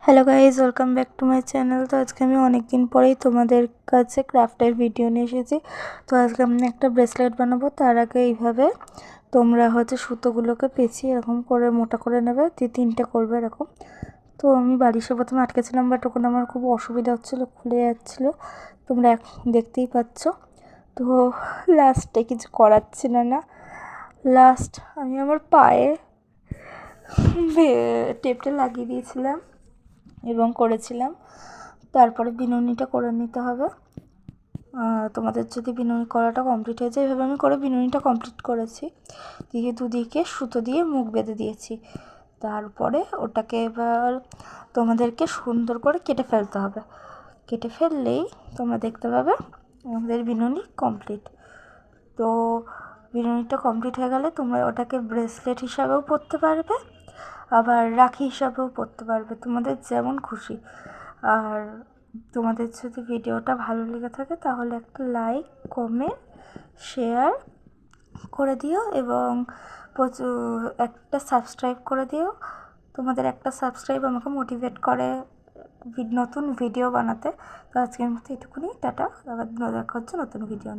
Hello guys, welcome back to my channel. তো আজকে আমি অনেক দিন পরেই তোমাদের কাছে ক্রাফটের ভিডিও নিয়ে এসেছি। তো আজকে আমি একটা ব্রেসলেট বানাবো। তার আগে এইভাবে তোমরা হচ্ছে সুতোগুলোকে পেঁচিয়ে এরকম করে মোটা করে নেবে, তিনটে করবে এরকম। তো আমি বাড়ি এসে প্রথমে আটকেছিলাম, বাট ওখানে আমার খুব অসুবিধা হচ্ছিলো, খুলে যাচ্ছিলো, তোমরা দেখতেই পাচ্ছ। তো লাস্টে কিছু করার ছিল না, লাস্ট আমি আমার পায়ে টেপটা লাগিয়ে দিয়েছিলাম এবং করেছিলাম। তারপরে বিনুনিটা করে নিতে হবে। তোমাদের যদি বিনুনি করাটা কমপ্লিট হয়ে যায়, এভাবে আমি করে বিনুনিটা কমপ্লিট করেছি। দিয়ে দুদিকে সুতো দিয়ে মুখ বেঁধে দিয়েছি। তারপরে ওটাকে এবার তোমাদেরকে সুন্দর করে কেটে ফেলতে হবে। কেটে ফেললেই তোমরা দেখতে পাবে আমাদের বিনুনি কমপ্লিট। তো বিনুনিটা কমপ্লিট হয়ে গেলে তোমরা ওটাকে ব্রেসলেট হিসাবেও পরতে পারবে, আবার রাখি হিসাবেও পরতে পারবে, তোমাদের যেমন খুশি। আর তোমাদের যদি ভিডিওটা ভালো লেগে থাকে তাহলে একটা লাইক, কমেন্ট, শেয়ার করে দিও এবং একটা সাবস্ক্রাইব করে দিও। তোমাদের একটা সাবস্ক্রাইব আমাকে মোটিভেট করে নতুন ভিডিও বানাতে। তো আজকের মতো এটুকুনি, টাটা। আবার দেখা হচ্ছে নতুন ভিডিও।